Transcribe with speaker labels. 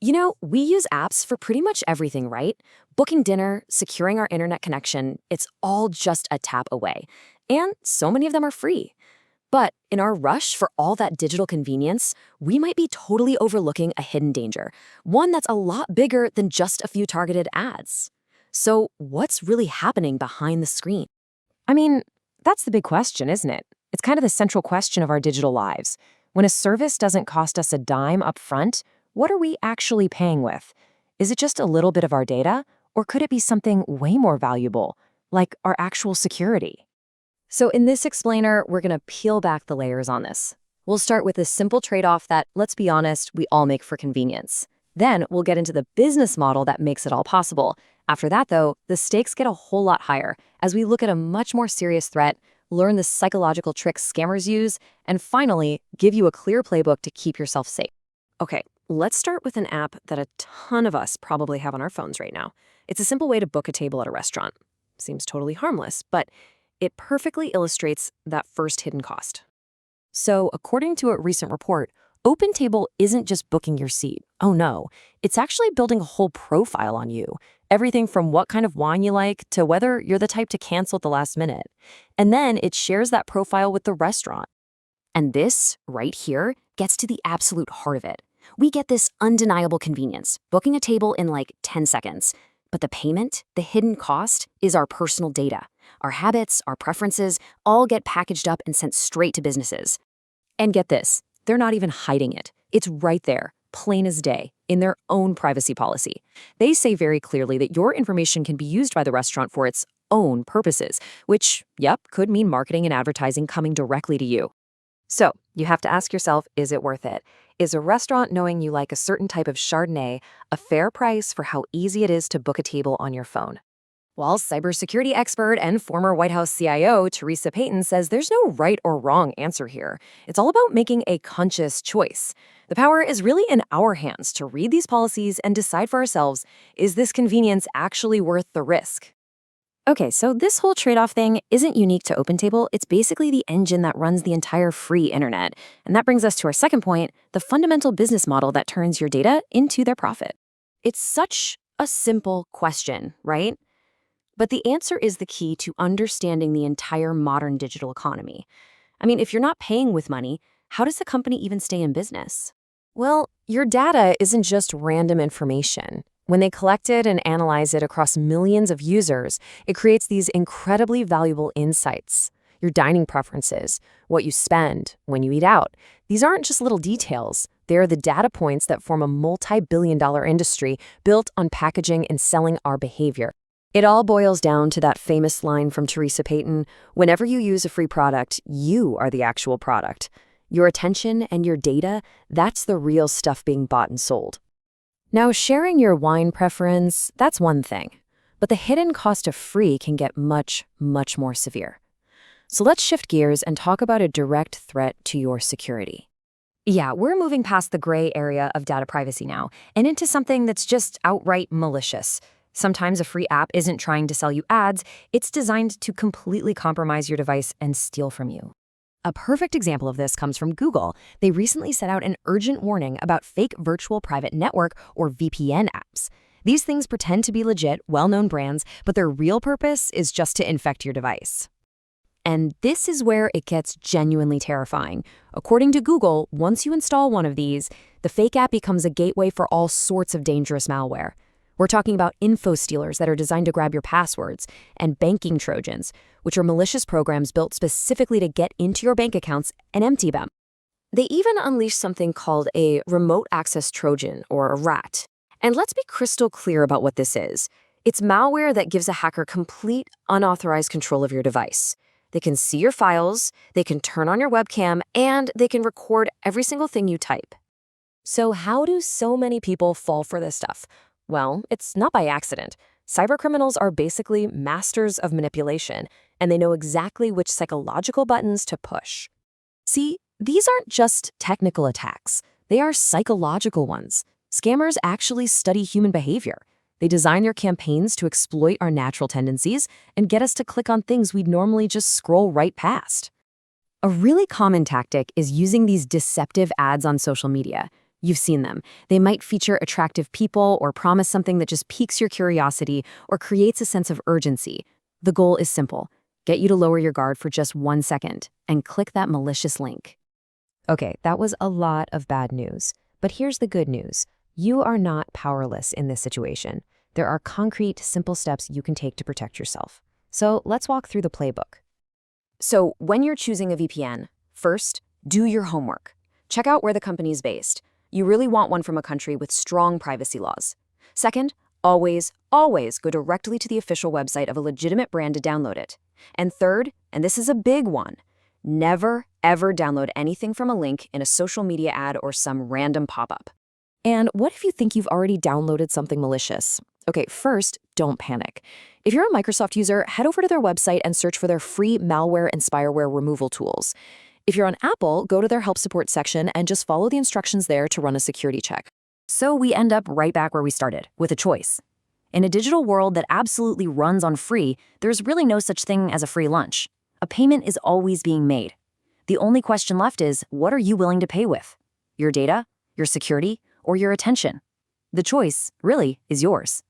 Speaker 1: We use apps for pretty much everything, right? Booking dinner, securing our internet connection, it's all just a tap away. And so many of them are free. But in our rush for all that digital convenience, we might be totally overlooking a hidden danger, one that's a lot bigger than just a few targeted ads. So, what's really happening behind the screen?
Speaker 2: I mean, that's the big question, isn't it? It's kind of the central question of our digital lives. When a service doesn't cost us a dime up front, what are we actually paying with? Is it just a little bit of our data, or could it be something way more valuable, like our actual security?
Speaker 1: So, in this explainer, we're going to peel back the layers on this. We'll start with a simple trade-off that, let's be honest, we all make for convenience. Then we'll get into the business model that makes it all possible. After that, though, the stakes get a whole lot higher as we look at a much more serious threat, learn the psychological tricks scammers use, and finally, give you a clear playbook to keep yourself safe. Okay, let's start with an app that a ton of us probably have on our phones right now. It's a simple way to book a table at a restaurant. Seems totally harmless, but it perfectly illustrates that first hidden cost. So, according to a recent report, OpenTable isn't just booking your seat. Oh no, it's actually building a whole profile on you. Everything from what kind of wine you like to whether you're the type to cancel at the last minute. And then it shares that profile with the restaurant. And this, right here, gets to the absolute heart of it. We get this undeniable convenience, booking a table in like 10 seconds. But the payment, the hidden cost, is our personal data. Our habits, our preferences, all get packaged up and sent straight to businesses. And get this, they're not even hiding it. It's right there, plain as day, in their own privacy policy. They say very clearly that your information can be used by the restaurant for its own purposes, which, could mean marketing and advertising coming directly to you. So, you have to ask yourself, is it worth it? Is a restaurant knowing you like a certain type of Chardonnay a fair price for how easy it is to book a table on your phone? While cybersecurity expert and former White House CIO Terresa Payton says there's no right or wrong answer here. It's all about making a conscious choice. The power is really in our hands to read these policies and decide for ourselves, is this convenience actually worth the risk? Okay, so this whole trade-off thing isn't unique to OpenTable. It's basically the engine that runs the entire free internet. And that brings us to our second point, the fundamental business model that turns your data into their profit. It's such a simple question, right? But the answer is the key to understanding the entire modern digital economy. I mean, if you're not paying with money, how does the company even stay in business? Well, your data isn't just random information. When they collect it and analyze it across millions of users, it creates these incredibly valuable insights. Your dining preferences, what you spend, when you eat out. These aren't just little details. They are the data points that form a multi-billion-dollar industry built on packaging and selling our behavior. It all boils down to that famous line from Terresa Payton, whenever you use a free product, you are the actual product. Your attention and your data, that's the real stuff being bought and sold. Now, sharing your wine preference, that's one thing. But the hidden cost of free can get much, much more severe. So let's shift gears and talk about a direct threat to your security. Yeah, we're moving past the gray area of data privacy now and into something that's just outright malicious. Sometimes a free app isn't trying to sell you ads, it's designed to completely compromise your device and steal from you. A perfect example of this comes from Google. They recently set out an urgent warning about fake virtual private network or VPN apps. These things pretend to be legit, well-known brands, but their real purpose is just to infect your device. And this is where it gets genuinely terrifying. According to Google, once you install one of these, the fake app becomes a gateway for all sorts of dangerous malware. We're talking about info stealers that are designed to grab your passwords, and banking Trojans, which are malicious programs built specifically to get into your bank accounts and empty them. They even unleash something called a Remote Access Trojan, or a RAT. And let's be crystal clear about what this is. It's malware that gives a hacker complete, unauthorized control of your device. They can see your files, they can turn on your webcam, and they can record every single thing you type. So how do so many people fall for this stuff? Well, it's not by accident. Cybercriminals are basically masters of manipulation, and they know exactly which psychological buttons to push. See, these aren't just technical attacks. They are psychological ones. Scammers actually study human behavior. They design their campaigns to exploit our natural tendencies and get us to click on things we'd normally just scroll right past. A really common tactic is using these deceptive ads on social media. You've seen them. They might feature attractive people or promise something that just piques your curiosity or creates a sense of urgency. The goal is simple. Get you to lower your guard for just 1 second and click that malicious link.
Speaker 2: Okay, that was a lot of bad news. But here's the good news. You are not powerless in this situation. There are concrete, simple steps you can take to protect yourself. So let's walk through the playbook.
Speaker 1: So when you're choosing a VPN, first, do your homework. Check out where the company is based. You really want one from a country with strong privacy laws. Second, always go directly to the official website of a legitimate brand to download it. And third, and this is a big one, never, ever download anything from a link in a social media ad or some random pop-up. And what if you think you've already downloaded something malicious? Okay, first, don't panic. If you're a Microsoft user, head over to their website and search for their free malware and spyware removal tools. If you're on Apple, go to their help support section and just follow the instructions there to run a security check. So we end up right back where we started, with a choice. In a digital world that absolutely runs on free, there's really no such thing as a free lunch. A payment is always being made. The only question left is, what are you willing to pay with? Your data, your security, or your attention? The choice, really, is yours.